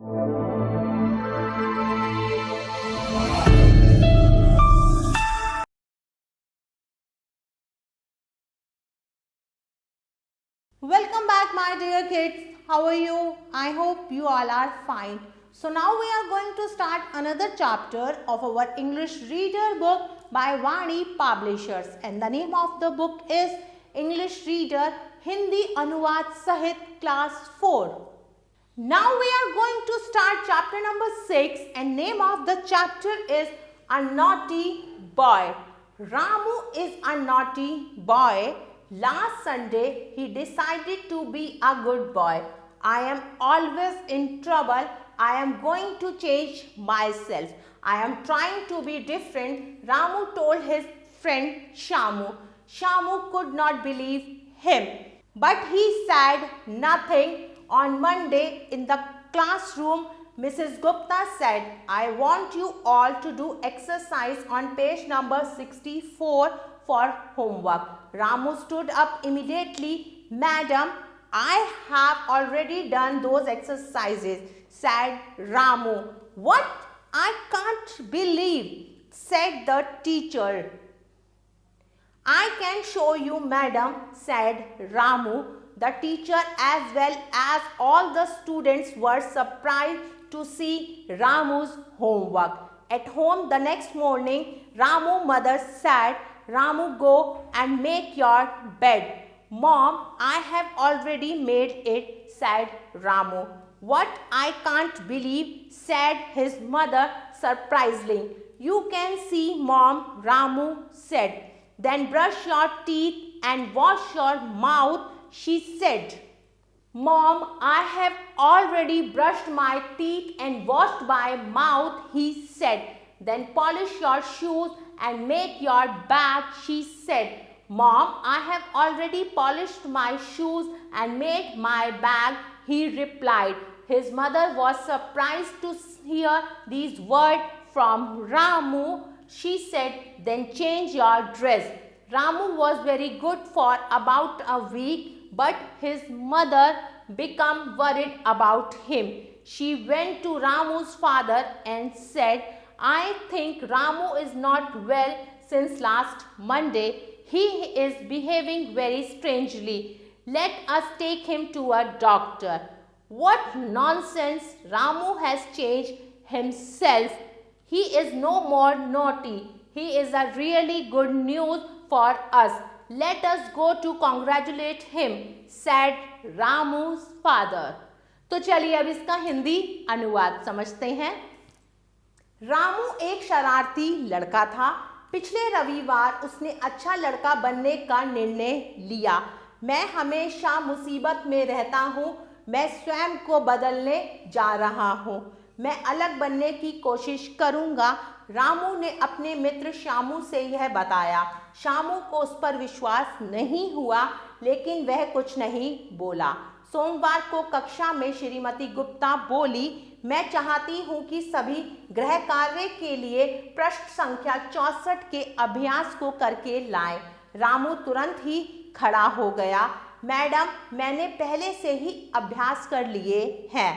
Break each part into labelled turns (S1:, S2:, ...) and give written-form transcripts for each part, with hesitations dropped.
S1: Welcome back, my dear kids. How are you? I hope you all are fine. So now we are going to start another chapter of our English reader book by Vani Publishers, and the name of the book is English Reader Hindi Anuvad Sahit Class 4. Now we are going to start chapter number 6, and name of the chapter is A Naughty Boy. Ramu is a naughty boy. Last Sunday, he decided to be a good boy. I am always in trouble. I am going to change myself. I am trying to be different, Ramu told his friend Shamu. Shamu could not believe him, but he said nothing. On Monday, in the classroom, Mrs. Gupta said, I want you all to do exercise on page number 64 for homework. Ramu stood up immediately. Madam, I have already done those exercises, said Ramu. What? I can't believe, said the teacher. I can show you, madam, said Ramu. The teacher as well as all the students were surprised to see Ramu's homework. At home the next morning, Ramu's mother said, Ramu, go and make your bed. Mom, I have already made it, said Ramu. What? I can't believe, said his mother surprisingly. You can see, Mom, Ramu said. Then brush your teeth and wash your mouth, she said. Mom, I have already brushed my teeth and washed my mouth, he said. Then polish your shoes and make your bag, she said. Mom, I have already polished my shoes and made my bag, he replied. His mother was surprised to hear these words from Ramu. She said, then change your dress. Ramu was very good for about a week, but his mother became worried about him. She went to Ramu's father and said, I think Ramu is not well since last Monday. He is behaving very strangely. Let us take him to a doctor. What nonsense! Ramu has changed himself. He is no more naughty. He is a really good news for us. Let us go to congratulate him, said Ramu's father. तो चलिए अब इसका हिंदी अनुवाद समझते हैं। रामू एक शरारती लड़का था। पिछले रविवार उसने अच्छा लड़का बनने का निर्णय लिया। मैं हमेशा मुसीबत में रहता हूँ। मैं स्वयं को बदलने जा रहा हूँ। मैं अलग बनने की कोशिश करूँगा। रामू ने अपने मित्र शामू से यह बताया। शामू को उस पर विश्वास नहीं हुआ, लेकिन वह कुछ नहीं बोला। सोमवार को कक्षा में श्रीमती गुप्ता बोली, मैं चाहती हूँ कि सभी गृह कार्य के लिए पृष्ठ संख्या 64 के अभ्यास को करके लाएं। रामू तुरंत ही खड़ा हो गया। मैडम, मैंने पहले से ही अभ्यास कर लिए हैं।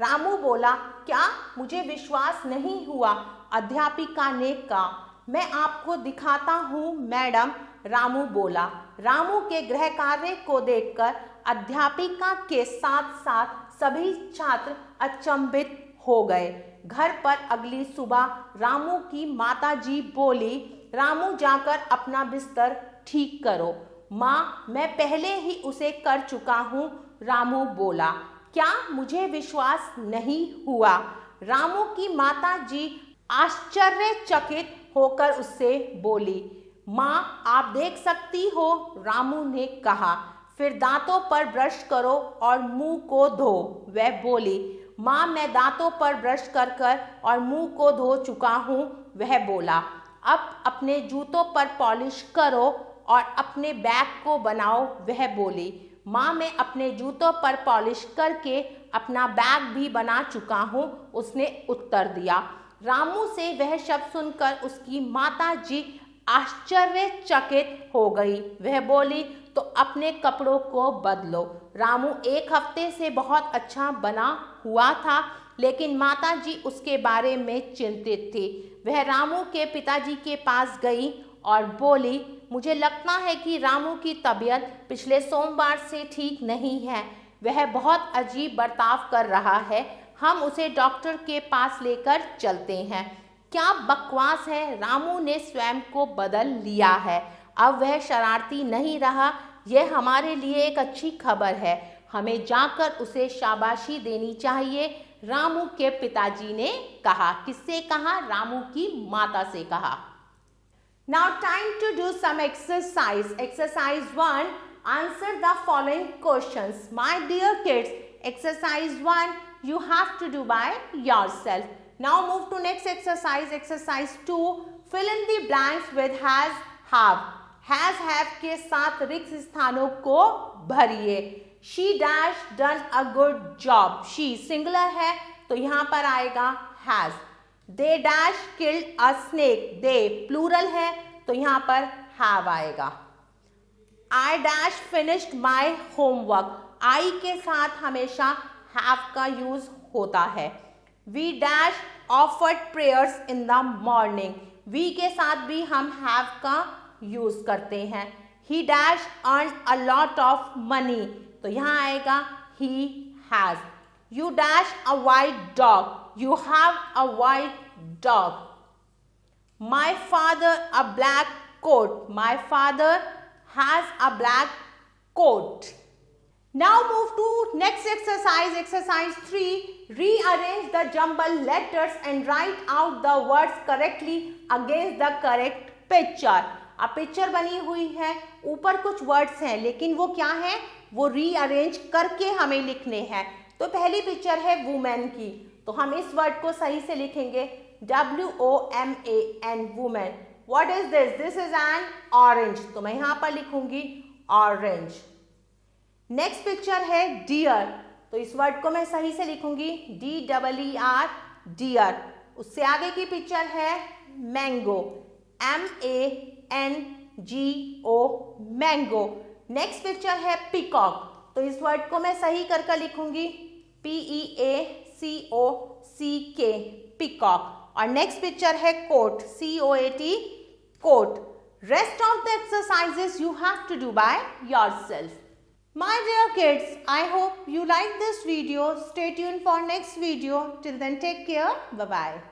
S1: रामू बोला, क्या? मुझे विश्वास नहीं हुआ, अध्यापिका ने कहा। मैं आपको दिखाता हूँ मैडम, रामू बोला। रामू के गृह कार्य को देखकर अध्यापिका के साथ साथ सभी छात्र अचंभित हो गए। घर पर अगली सुबह रामू की माताजी बोली, रामू जाकर अपना बिस्तर ठीक करो। माँ, मैं पहले ही उसे कर चुका हूँ, रामू बोला। क्या? मुझे विश्वास नहीं हुआ। रामू की माताजी आश्चर्यचकित होकर उससे बोली। माँ, आप देख सकती हो, रामू ने कहा। फिर दांतों पर ब्रश करो और मुंह को धो, वह बोली। माँ, मैं दांतों पर ब्रश कर कर और मुंह को धो चुका हूँ, वह बोला। अब अपने जूतों पर पॉलिश करो और अपने बैग को बनाओ, वह बोली। माँ, मैं अपने जूतों पर पॉलिश करके अपना बैग भी बना चुका हूँ, उसने उत्तर दिया। रामू से वह शब्द सुनकर उसकी माताजी आश्चर्यचकित हो गई। वह बोली, तो अपने कपड़ों को बदलो। रामू एक हफ्ते से बहुत अच्छा बना हुआ था, लेकिन माताजी उसके बारे में चिंतित थी। वह रामू के पिताजी के पास गई और बोली, मुझे लगता है कि रामू की तबीयत पिछले सोमवार से ठीक नहीं है। वह बहुत अजीब बर्ताव कर रहा है। हम उसे डॉक्टर के पास लेकर चलते हैं। क्या बकवास है, रामू ने स्वयं को बदल लिया है। अब वह शरारती नहीं रहा। यह हमारे लिए एक अच्छी खबर है। हमें जाकर उसे शाबाशी देनी चाहिए, रामू के पिताजी ने कहा। किससे कहा? रामू की माता से कहा। Now time to do some exercise. Exercise 1. Answer the following questions. My dear kids, exercise 1 you have to do by yourself. Now move to next exercise. Exercise 2. Fill in the blanks with has, have. Has, have के साथ रिक्त स्थानों को भरिए। She dash done a good job. She singular है तो यहाँ पर आएगा has. They dash killed a snake. They plural है तो यहाँ पर have आएगा। I dash finished my homework. I के साथ हमेशा have का यूज होता है। We dash offered prayers in the morning. We के साथ भी हम have का यूज करते हैं। He dash earned a lot of money. तो यहाँ आएगा he has. You dash a white dog. You have a white dog. My father a black coat. My father has a black coat. Now move to next exercise. Exercise 3. Rearrange the jumbled letters and write out the words correctly against the correct picture. अब picture बनी हुई है, ऊपर कुछ words हैं, लेकिन वो क्या है? वो रीअरेंज करके हमें लिखने हैं। तो पहली पिक्चर है वुमेन की, तो हम इस वर्ड को सही से लिखेंगे WOMAN, women. What is this? This is an orange, तो मैं यहाँ पर लिखूंगी ऑरेंज। नेक्स्ट पिक्चर है डियर, तो इस वर्ड को मैं सही से लिखूंगी DEER, डियर। उससे आगे की पिक्चर है mango, MANGO, mango. Next picture है पीकॉक, तो इस वर्ड को मैं सही करके लिखूंगी PEACOCK, पीकॉक। और नेक्स्ट पिक्चर है coat, COAT, coat. Rest of the exercises you have to do by yourself. My dear kids, I hope you like this video. Stay tuned for next video. Till then, take care. Bye-bye.